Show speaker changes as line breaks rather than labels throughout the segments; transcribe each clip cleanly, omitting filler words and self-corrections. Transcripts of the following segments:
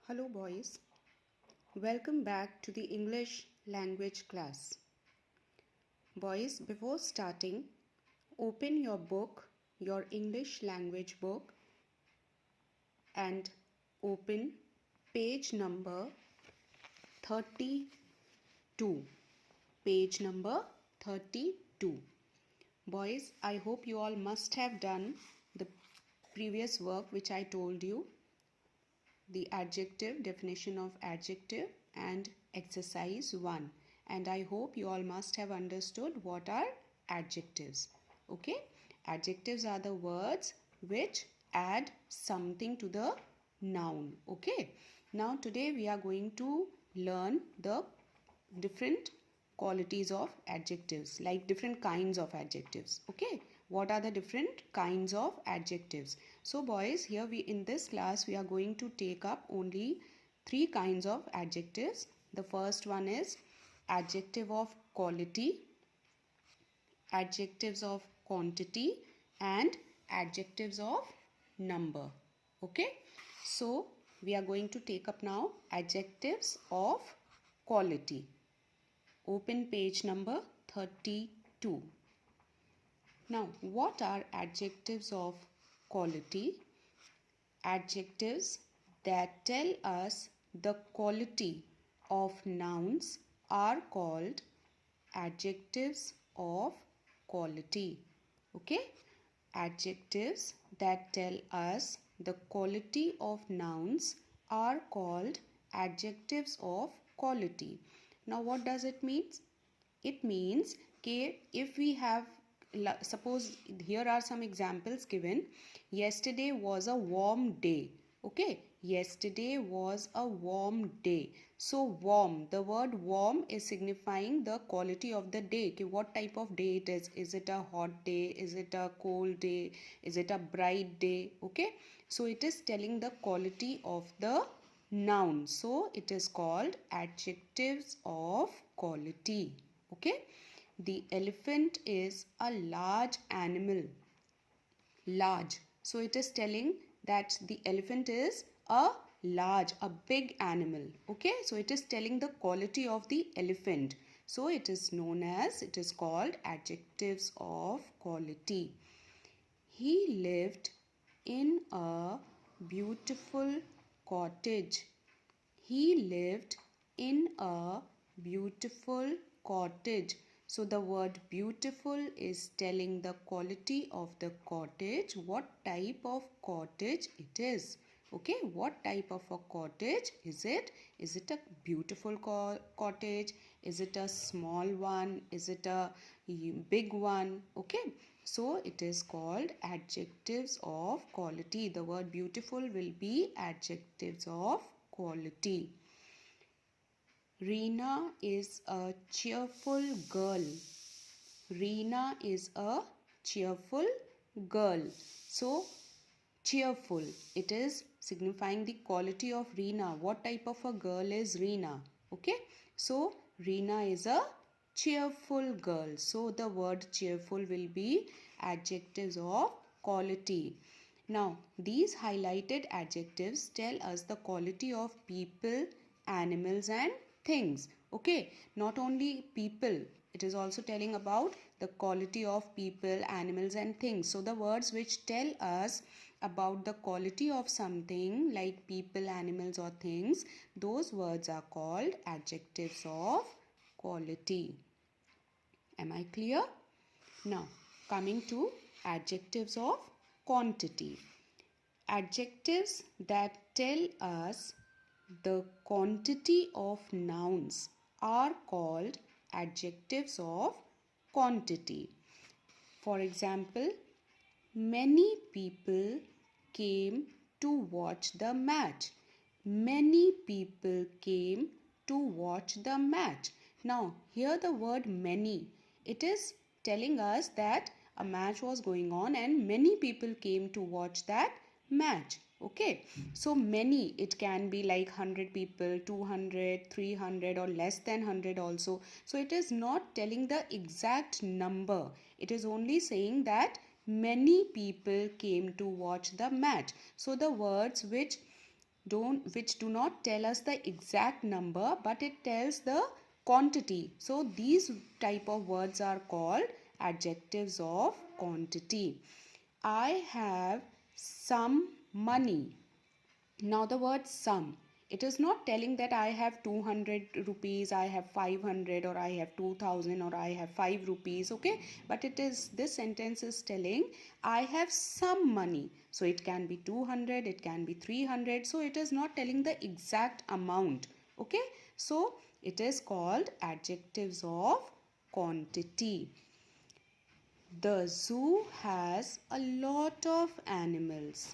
Hello boys, welcome back to the English language class. Boys, before starting, open your book, your English language book, and open page number 32. Page number 32. Boys, I hope you all must have done the previous work which I told you, the adjective, definition of adjective, and exercise 1. And I hope you all must have understood what are adjectives. Okay, adjectives are the words which add something to the noun. Okay, now today we are going to learn the different qualities of adjectives, like different kinds of adjectives. Okay, what are the different kinds of adjectives? So boys, here we in this class we are going to take up only 3 kinds of adjectives. The first one is adjective of quality, adjectives of quantity, and adjectives of number. Okay, so we are going to take up now adjectives of quality. Open page number 32. Now, what are adjectives of quality? Adjectives that tell us the quality of nouns are called adjectives of quality. Okay? Adjectives that tell us the quality of nouns are called adjectives of quality. Now, what does it mean? It means that if we have, suppose here are some examples given. Yesterday was a warm day. Okay, yesterday was a warm day. So warm, the word warm is signifying the quality of the day. Okay, what type of day it is? Is it a hot day? Is it a cold day? Is it a bright day? Okay, so it is telling the quality of the noun. So it is called adjectives of quality. Okay, the elephant is a large animal. Large, so it is telling that the elephant is a large, a big animal. Okay, so it is telling the quality of the elephant. So it is known as, it is called adjectives of quality. He lived in a beautiful cottage. He lived in a beautiful cottage. So the word beautiful is telling the quality of the cottage, what type of cottage it is. Okay, what type of a cottage is it? Is it a beautiful cottage? Is it a small one? Is it a big one? Okay, so it is called adjectives of quality. The word beautiful will be adjectives of quality. Reena is a cheerful girl. Reena is a cheerful girl. So cheerful, it is signifying the quality of Reena. What type of a girl is Reena? Okay, so Reena is a cheerful girl. So the word cheerful will be adjectives of quality. Now, these highlighted adjectives tell us the quality of people, animals, and things. Okay, not only people, it is also telling about the quality of people, animals, and things. So the words which tell us about the quality of something like people, animals, or things, those words are called adjectives of quality. Am I clear? Now, coming to adjectives of quantity. Adjectives that tell us the quantity of nouns are called adjectives of quantity. For example, many people came to watch the match. Many people came to watch the match. Now, here the word many, it is telling us that a match was going on and many people came to watch that match. Okay, so many, it can be like 100 people, 200, 300, or less than 100 also. So it is not telling the exact number. It is only saying that many people came to watch the match. So the words which which do not tell us the exact number, but it tells the quantity. So these type of words are called adjectives of quantity. I have some money. Now the word some, it is not telling that I have 200 rupees, I have 500, or I have 2000, or I have 5 rupees, okay? But this sentence is telling I have some money. So it can be 200, it can be 300. So it is not telling the exact amount, okay? So it is called adjectives of quantity. The zoo has a lot of animals.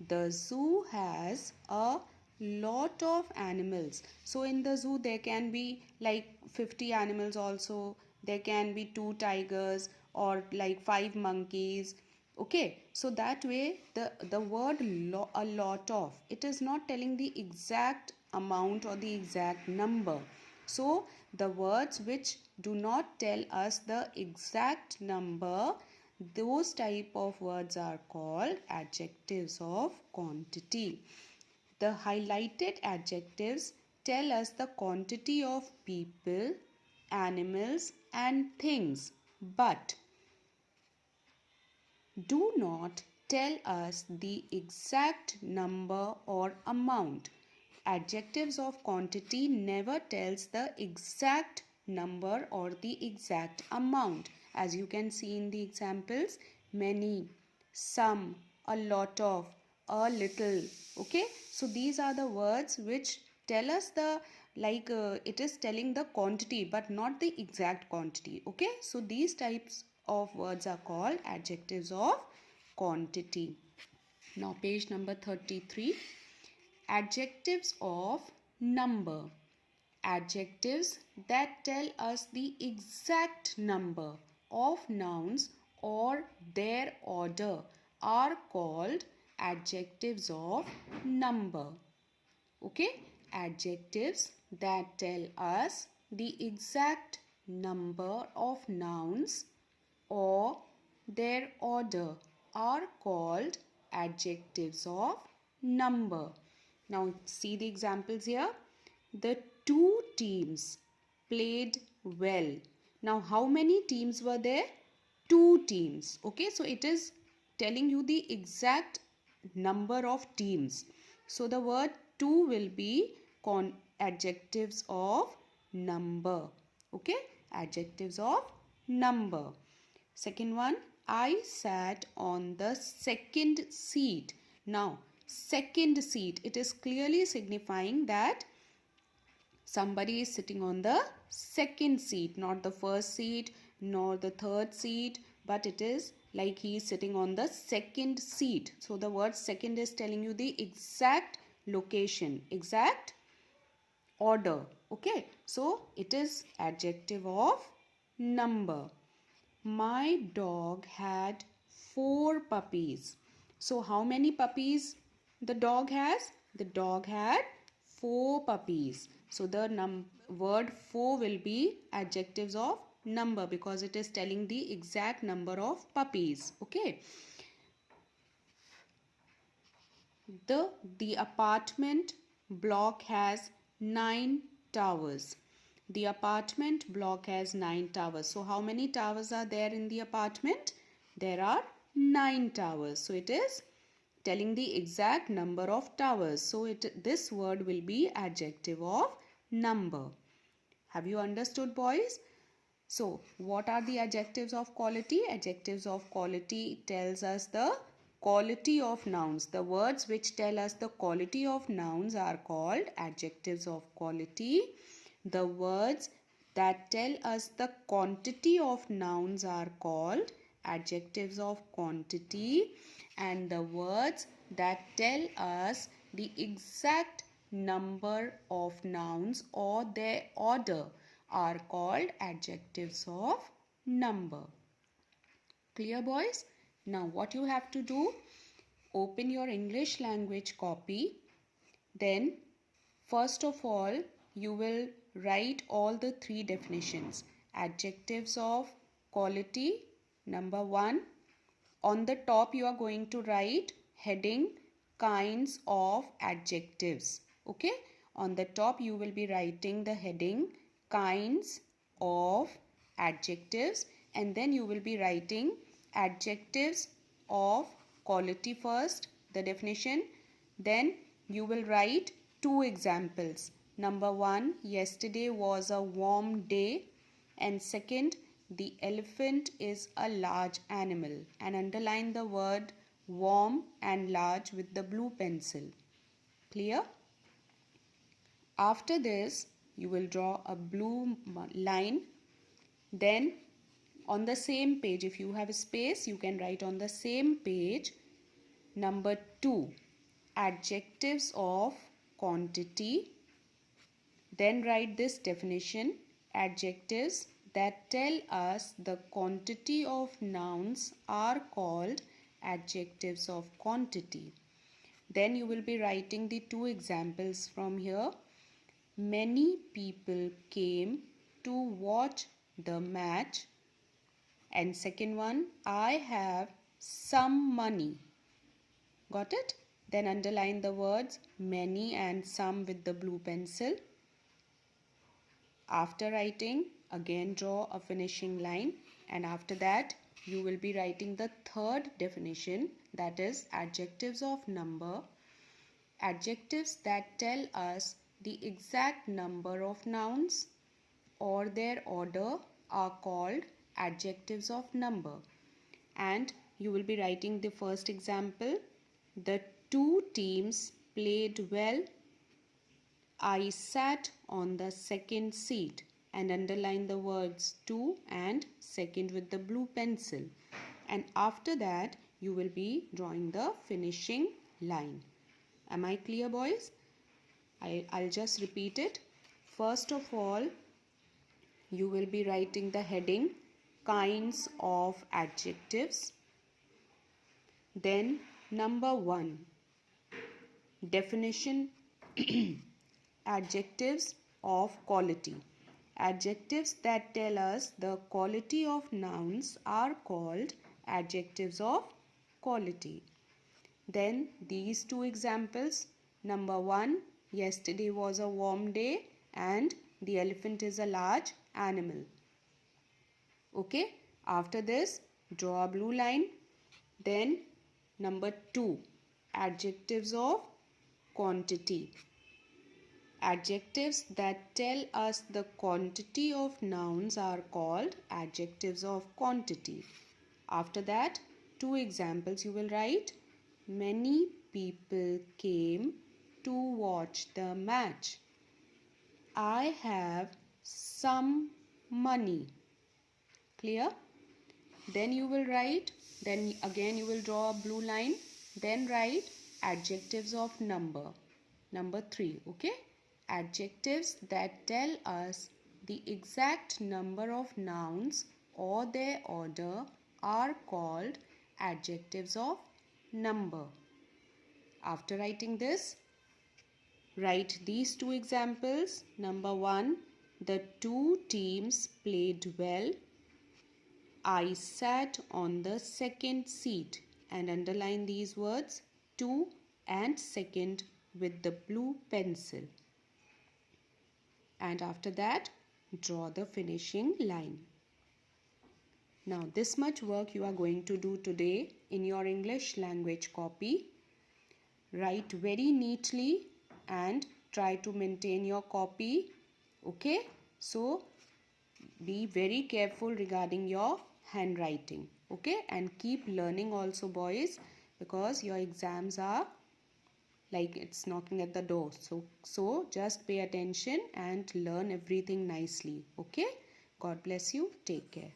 The zoo has a lot of animals. So in the zoo there can be like 50 animals also. There can be 2 tigers or like 5 monkeys. Okay, so that way the word a lot of, it is not telling the exact amount or the exact number. So the words which do not tell us the exact number, those type of words are called adjectives of quantity. The highlighted adjectives tell us the quantity of people, animals and things, but do not tell us the exact number or amount. Adjectives of quantity never tells the exact number or the exact amount. As you can see in the examples, many, some, a lot of, a little. Okay, so these are the words which tell us the it is telling the quantity but not the exact quantity. Okay, so these types of words are called adjectives of quantity. Now page number 33. Adjectives of number. Adjectives that tell us the exact number of nouns or their order are called adjectives of number. Okay, adjectives that tell us the exact number of nouns or their order are called adjectives of number. Now see the examples here. The 2 teams played well. Now how many teams were there? 2 teams. Okay, so it is telling you the exact number of teams. So the word 2 will be adjectives of number. Okay, adjectives of number. Second one, I sat on the second seat. Now second seat, it is clearly signifying that somebody is sitting on the second seat, not the first seat nor the third seat, but it is like he is sitting on the second seat. So the word second is telling you the exact location, exact order. Okay, so it is adjective of number. My dog had 4 puppies. So how many puppies the dog has? The dog had 4 puppies. So the word 4 will be adjectives of number because it is telling the exact number of puppies. Okay. The apartment block has 9 towers. The apartment block has 9 towers. So how many towers are there in the apartment? There are 9 towers. So it is telling the exact number of towers. So this word will be adjective of number. Have you understood, boys? So what are the adjectives of quality? Adjectives of quality tells us the quality of nouns. The words which tell us the quality of nouns are called adjectives of quality. The words that tell us the quantity of nouns are called adjectives of quantity. And the words that tell us the exact number of nouns or their order are called adjectives of number. Clear, boys? Now what you have to do, open your English language copy. Then first of all you will write all the 3 definitions. Adjectives of quality, number 1. On the top you are going to write heading kinds of adjectives. Okay, on the top you will be writing the heading kinds of adjectives, and then you will be writing adjectives of quality first, the definition. Then you will write two examples. Number 1, yesterday was a warm day, and second, the elephant is a large animal, and underline the word warm and large with the blue pencil. Clear? After this, you will draw a blue line. Then on the same page, if you have a space, you can write on the same page number 2, adjectives of quantity. Then write this definition: adjectives that tell us the quantity of nouns are called adjectives of quantity. Then you will be writing the two examples from here. Many people came to watch the match. And second one, I have some money. Got it? Then underline the words many and some with the blue pencil. After writing, again draw a finishing line, and after that you will be writing the third definition, that is adjectives of number. Adjectives that tell us the exact number of nouns or their order are called adjectives of number. And you will be writing the first example: the two teams played well. I sat on the second seat, and underline the words two and second with the blue pencil. And after that you will be drawing the finishing line. Am I clear, boys? I'll just repeat it. First of all, you will be writing the heading kinds of adjectives. Then number 1, definition adjectives of quality. Adjectives that tell us the quality of nouns are called adjectives of quality. Then these two examples. Number 1, yesterday was a warm day, and the elephant is a large animal. Okay, after this draw a blue line. Then number 2, adjectives of quantity. Adjectives that tell us the quantity of nouns are called adjectives of quantity. After that, two examples you will write. Many people came to watch the match. I have some money. Clear? Then you will write, then again you will draw a blue line. Then write adjectives of number. Number 3, okay? Adjectives that tell us the exact number of nouns or their order are called adjectives of number. After writing this, write these two examples. Number 1, the two teams played well. I sat on the second seat, and underline these words two and second with the blue pencil. And after that, draw the finishing line. Now this much work you are going to do today in your English language copy. Write very neatly and try to maintain your copy. Okay, so be very careful regarding your handwriting. Okay, and keep learning also, boys, because your exams are like it's knocking at the door. So just pay attention and learn everything nicely. Okay, God bless you. Take care.